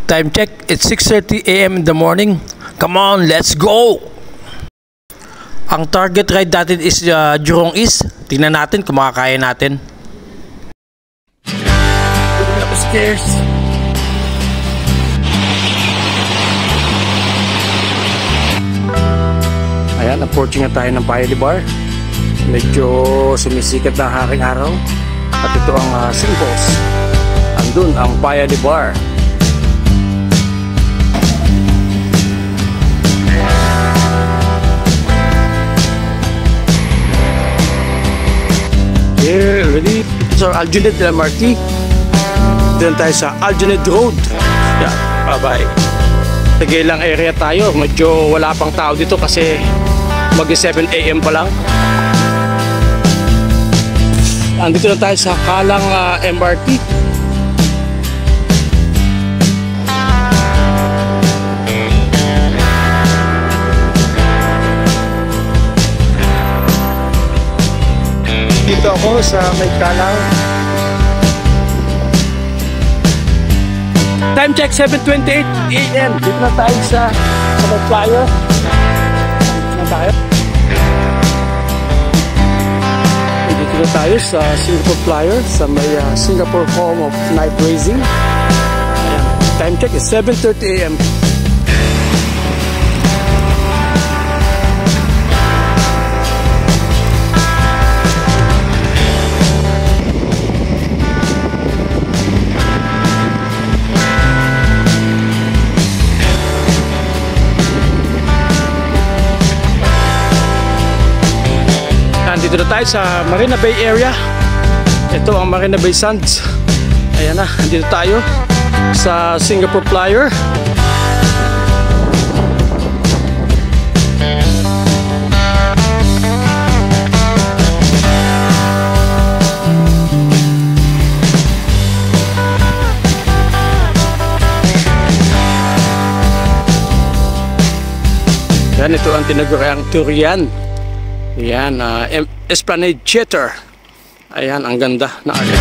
Time check, it's 6:30 a.m. in the morning. Come on, let's go! Ang target ride natin is Jurong East. Tingnan natin kung makakaya natin. Upstairs. Ayan, approaching na tayo ng Paya de Bar. Medyo sumisikat na ang aking araw. At ito ang symbols. Andun ang Paya de Bar. Here, ready? So, Aljunet LMRT. Doon tayo sa Aljunet Road. Yeah, bye-bye. Tagilang area tayo. Medyo wala pang tao dito kasi mag-7 AM pa lang. Andito na tayo sa Kalang MRT. Dito ako sa may Kalang. Time check 7:28 AM. Dito na tayo sa may flyer. Dito na tayo. Dito na tayo sa Singapore Flyer sa may Singapore Home of Night Racing. Ayan. Time check is 7:30 AM. Dito na tayo sa Marina Bay area. Ito ang Marina Bay Sands. Ayan na, dito tayo sa Singapore Flyer. Yan, ito ang tinaguriang Turian. Ayan, Esplanade Theater. Ayan, ang ganda na area.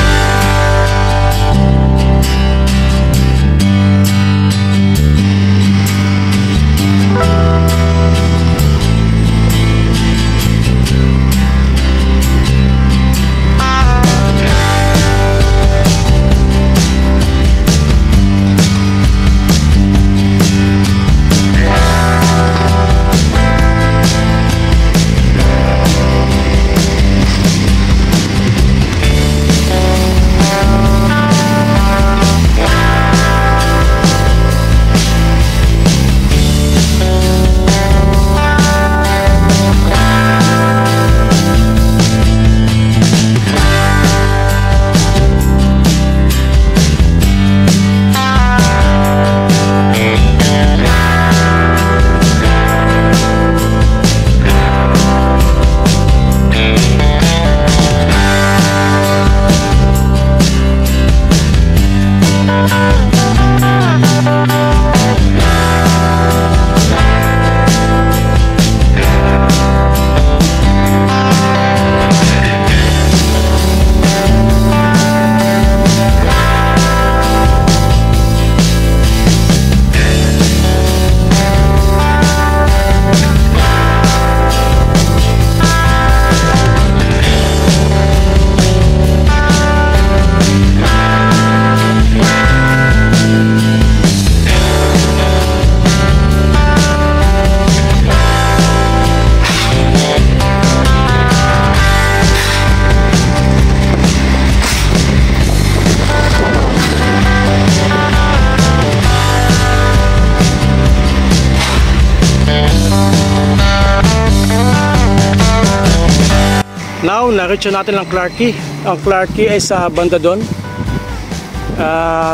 Now, na-reach natin ang Clarke Quay. Ang Clarke Quay ay sa banda doon.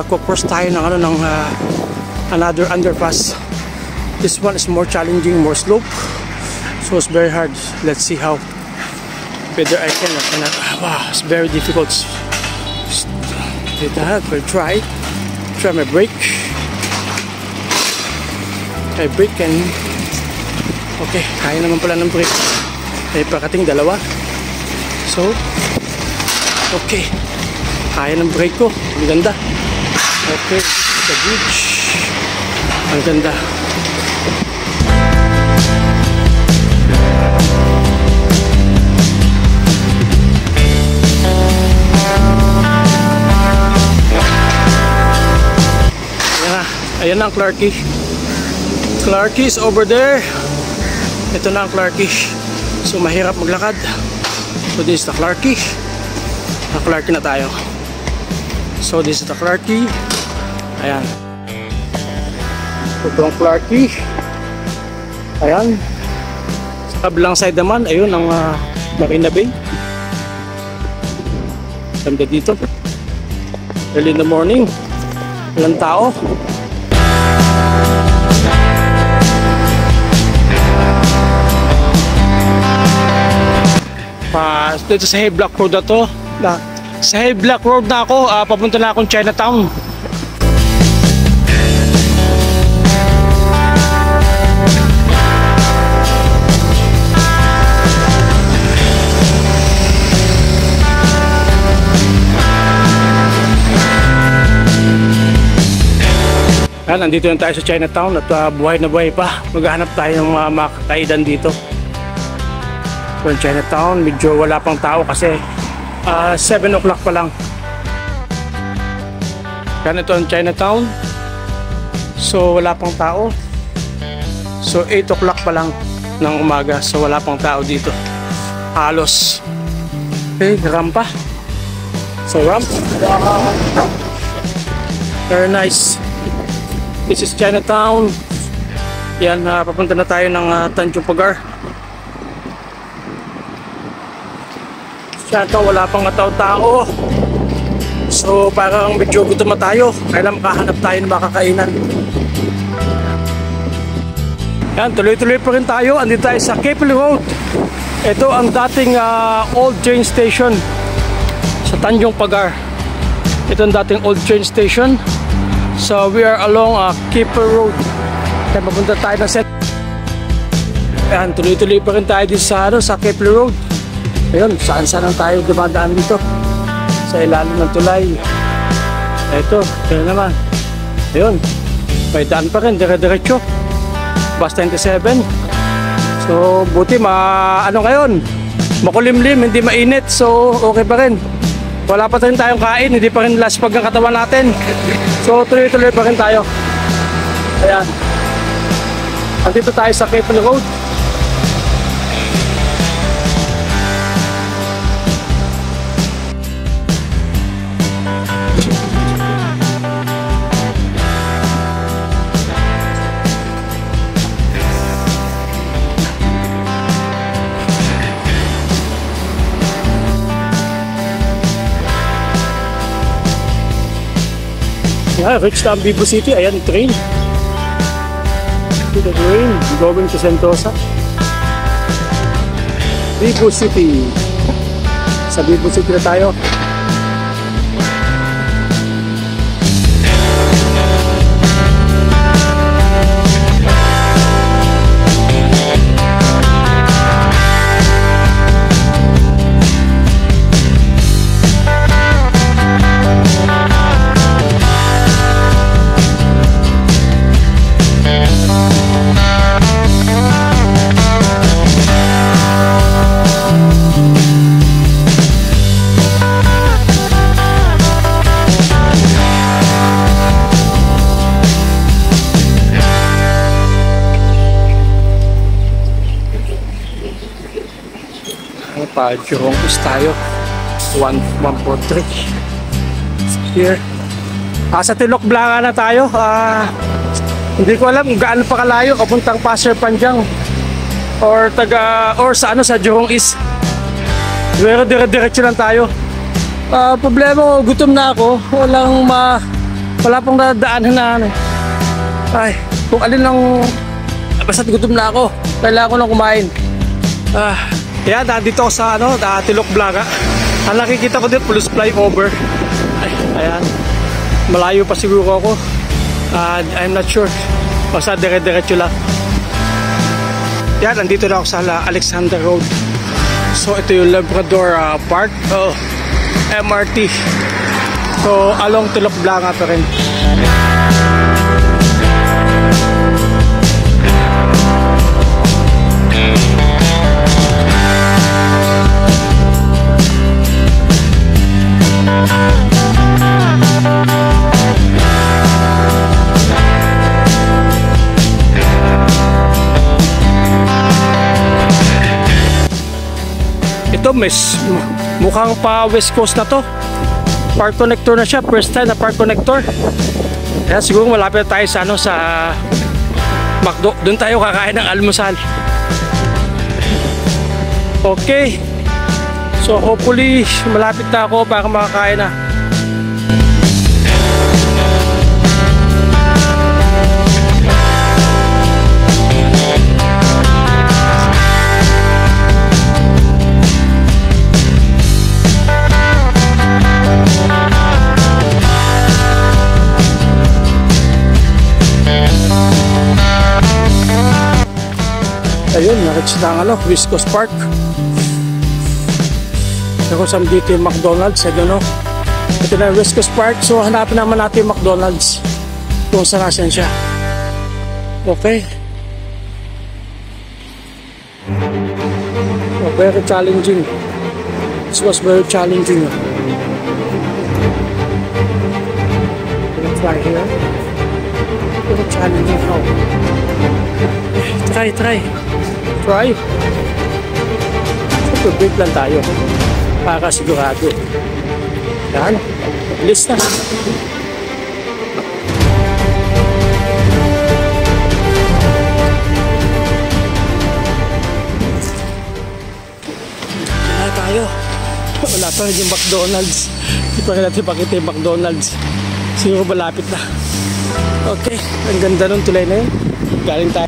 Kukross tayo ng, another underpass. This one is more challenging, more slope. So it's very hard. Let's see how whether I can or cannot. Wow, it's very difficult. We'll try my brake. I brake and okay, kaya naman pala ng brake. May pakating dalawa. So, okay. Kaya ng brake ko. Ang ganda. Okay. The beach. Ang ganda. Ayan na ang Clarkie. Clarkie is over there. Ito na ang Clarkie. So mahirap maglakad. So this is the Clarkie. Na-Clarkie na tayo. So this is the Clarkie. Ayan. Ito ang Clarkie. Ayan. Sa kabilang side naman, ayun ang Marina Bay. Ganda dito. Early in the morning. Walang tao. Dito sa Havelock Road na to. Sa Havelock Road na ako, papunta na akong Chinatown. Nandito na tayo sa Chinatown at buhay na buhay pa. Maghahanap tayo ng mga kakainan dito. So in Chinatown, medyo wala pang tao kasi 7 o'clock pa lang. Yan, ito ang Chinatown. So wala pang tao. So 8 o'clock pa lang ng umaga. So wala pang tao dito. Halos. Okay, rampa. So ramp. Very nice. This is Chinatown. Yan, papunta na tayo ng Tanjung Pagar. Chinatown, wala pang tao. So parang medyo gutom na tayo. Kailan makahanap tayo ng makakainan. Yan, tuloy-tuloy pa rin tayo. Andito tayo sa Keppel Road. Ito ang dating old train station sa Tanjung Pagar. Ito ang dating old train station. So we are along Keppel Road. Kaya mapunta tayo ng set. Yan, tuloy-tuloy pa rin tayo dito sa Keppel Road. Ayun, saan-saan tayo dumadaan dito. Sa ilalim ng tulay. Ito, kaya naman. Ayun, may daan pa rin, dire-diretso. Bus 27. So, buti ano ngayon, makulimlim, hindi mainit. So, okay pa rin. Wala pa rin tayong kain, hindi pa rin laspag ang katawan natin. So, tuloy-tuloy pa rin tayo. Ayan. Andito tayo sa Keppel Road. Yeah, reached ang Vivo City. Ayan, train. To the train going to Sentosa. Vivo City. Sa Vivo City na tayo. Jurong East tayo. 143 here. Sa Tilok Blanca na tayo. Hindi ko alam kung gaano pa kalayo papuntang Pasir Panjang or sa Jurong East. Pero dire-diretso lang tayo. Problema ko, gutom na ako. Wala pang dadaanan na ay, kung alin lang, basta gutom na ako. Kailangan ko lang kumain. Yan, dito ako sa Tilok Blanca. Ang nakikita ko dito, police flyover. Ayan. Malayo pa siguro ako. I'm not sure. Basta dire-diretso lang. Yan, nandito na ako sa Alexander Road. So ito yung Labrador Park. MRT. So along Tilok Blanca pa rin. Ito, mukhang pa West Coast na to. Park connector na siya. First time na park connector. Kaya siguro malapit tayo sa ano, sa McDo. Doon tayo kakain ng almusal. Okay. So hopefully malapit na ako para makakain na. Ayun, nakita na ang ano, West Coast Park. Kung saan dito yung McDonald's, I don't know. Ito na yung West Coast Park, so hanapin naman natin yung McDonald's kung saan nasan siya. Okay. Oh, very challenging. This was very challenging. Let's try here. Very challenging. How? Try. Super break lang tayo para sigurado. Yan. Bilis na. Wala tayo. Wala pa rin yung McDonald's. Hindi pa rin natin pakita yung McDonald's. Siguro malapit na. Okay. Ang ganda nung tulay na yun. Galing tayo.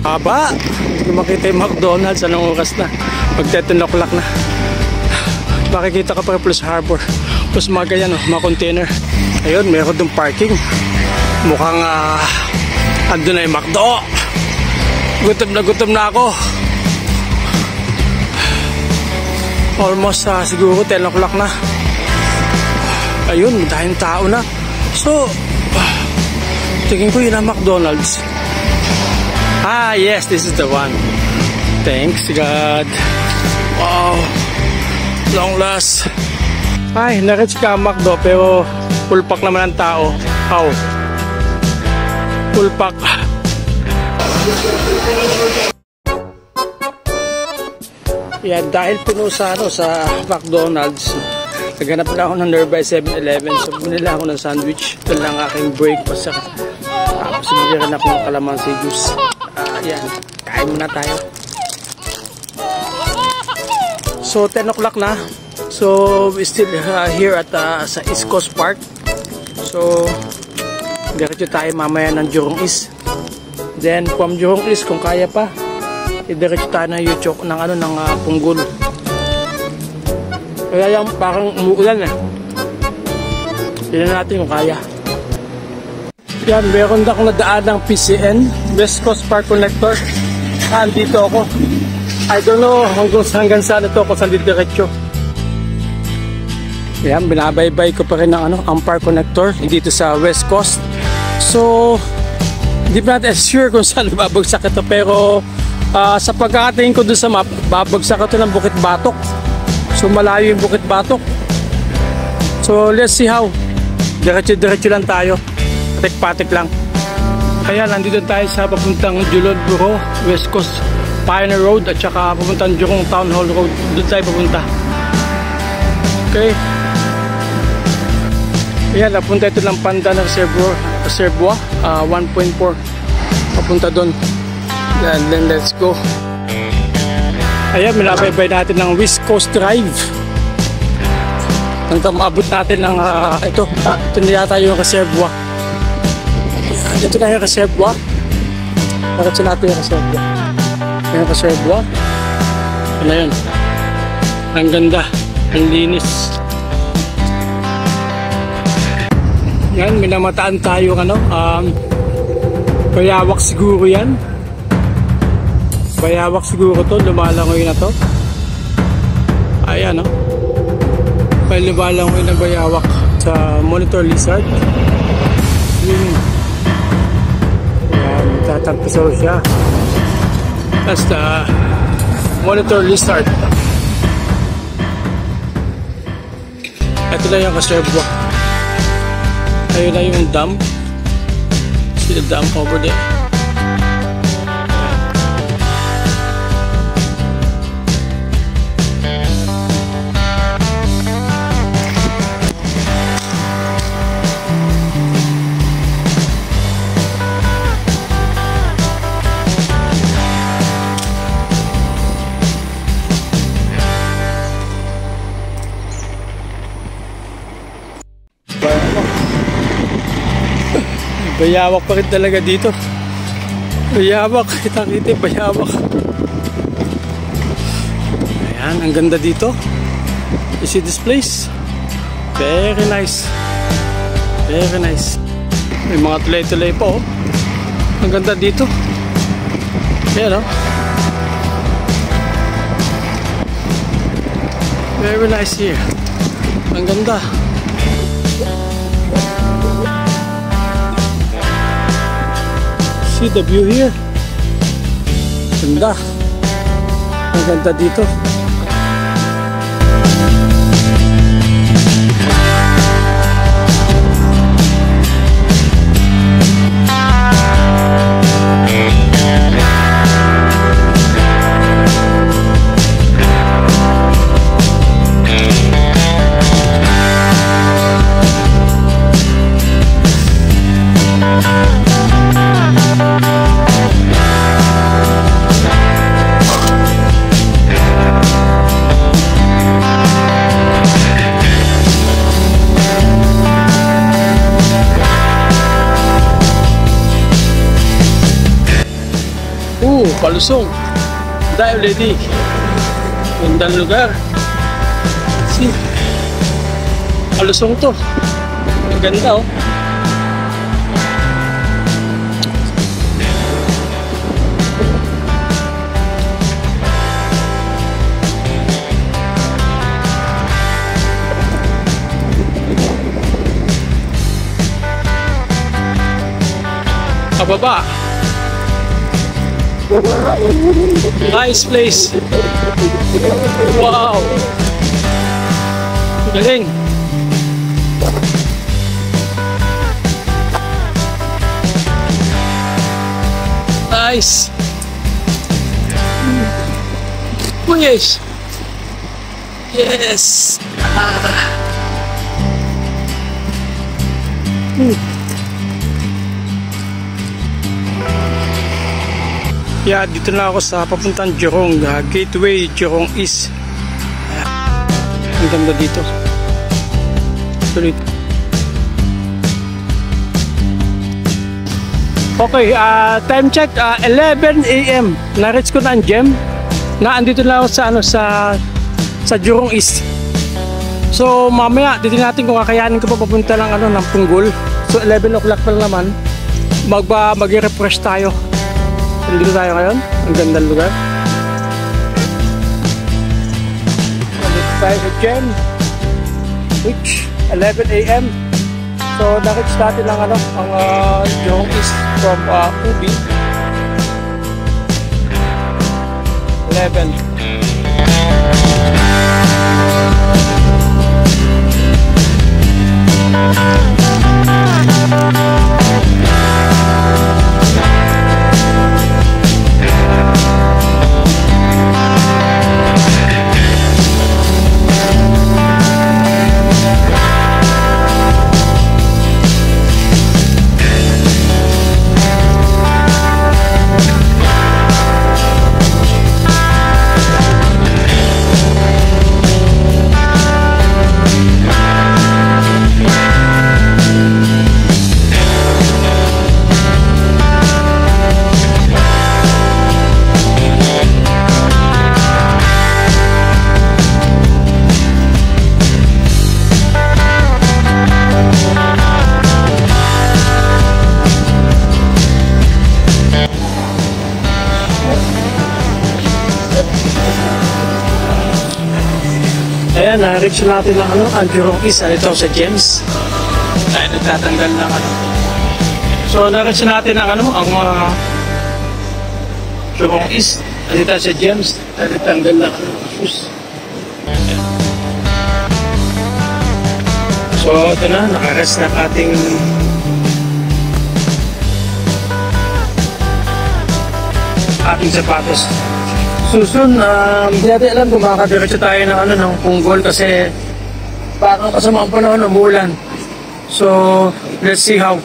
Haba! Hindi makita yung McDonald's. Anong oras na? Mag-10 o'clock na. Makikita ka pa plus harbor. Plus mga ganyan, mga container. Ayun, meron doon parking. Mukhang ando na yung McDo. Gutom na ako. Almost siguro 10 o'clock na. Ayun, dahil tao na. So, tingin ko yun ang McDonald's. Yes, this is the one. Thanks God. Wow. Long last. Ay, na-reach ka ang McDo pero full pack naman ang tao. How? Full pack. Yan, dahil puno sa McDonald's, naghanap na ako ng nearby 7-Eleven. So, bunila ako ng sandwich. Ito lang aking breakfast. Tapos, binilan ako ng calamansi juice. Yan, kain muna tayo. So 10 o'clock na. So we still here at sa East Coast Park. So diretso tayo mamaya ng Jurong East. Then from Jurong East kung kaya pa, diretso tayo ng Yuchok ng Punggol. Kaya yung parang umuulan eh. Tignan natin kung kaya. Yan, meron na akong nadaan ng PCN, West Coast Park Connector. Andito ako. I don't know hanggang saan ito, kung saan diretso. Yan, binabaybay ko pa rin ng ang Park Connector dito sa West Coast. So, hindi pa natin sure kung saan babagsak ito. Pero sa pagkakatingin ko doon sa map, babagsak ito ng Bukit Batok. So, malayo yung Bukit Batok. So, let's see how. Diretso lang tayo. Patik-patik lang. Kaya nandito tayo sa papuntang Julod Buro, West Coast Pioneer Road at saka papuntang Jurong Town Hall Road. Doon tayo papunta. Okay. Ayan, napunta ito lang Pandan Reservoir 1.4. Papunta doon. Then let's go. Ayan, minabaybay natin ng West Coast Drive. Hanggang maabot natin ng ito na yata yung reservoir. Ito na yung reservoir. Bakit natin yung reservoir? Yung reservoir. Ano yun? Ang ganda. Ang linis. Yan, minamataan tayo bayawak siguro yan. Bayawak siguro to. Lumalangoy na to. Ayan, may lumalangoy na bayawak sa Monitor Lizard. Yun. Ayan, tatagpisaw siya. That's the Monitor Lizard. Ito na yung reservoir. Ayun na yung dam. See the dam over there. Bayawak pa rin talaga dito. Bayawak, kita-kita, bayawak. Ayan, ang ganda dito. You see this place? Very nice. Very nice. May mga tulay-tulay po. Ang ganda dito. Ayan, oh. Very nice here. Ang ganda. See the view here. Ganda. Ang ganda dito. Palusong. Dahil lady. Gandang lugar. See. Palusong to. Ang ganda, oh. Pababa. Nice place. Wow. Galing. Nice. Oh yes. Yes. Yeah, dito na ako sa papuntang Jurong, Gateway Jurong East. Ang ganda dito. Tuloy. Okay, time check, 11 AM. Na-reach ko na ang gem. Andito na ako sa Jurong East. So mamaya dito natin kung kakayanin ko pa papunta ng Punggol. So 11 o'clock pa lang naman. Mag-refresh tayo. Dito tayo ngayon. Ang gandang lugar. Dito tayo sa gem. Which 11 AM. So na-reach natin ang Jurong East from Ubi. 11. Ayan, na-reach natin ang Jurong East. Ito sa Gems. Tayo nagtatanggal ng So, na-reach natin ang Jurong East. Dito sa Gems. Tayo nagtanggal ng shoes. So, ito na. Naka-rest na ating sapatos. Susun, hindi natin alam kung makakadiretso tayo ng Punggol kasi parang kasamang panahon umuulan. So, let's see how.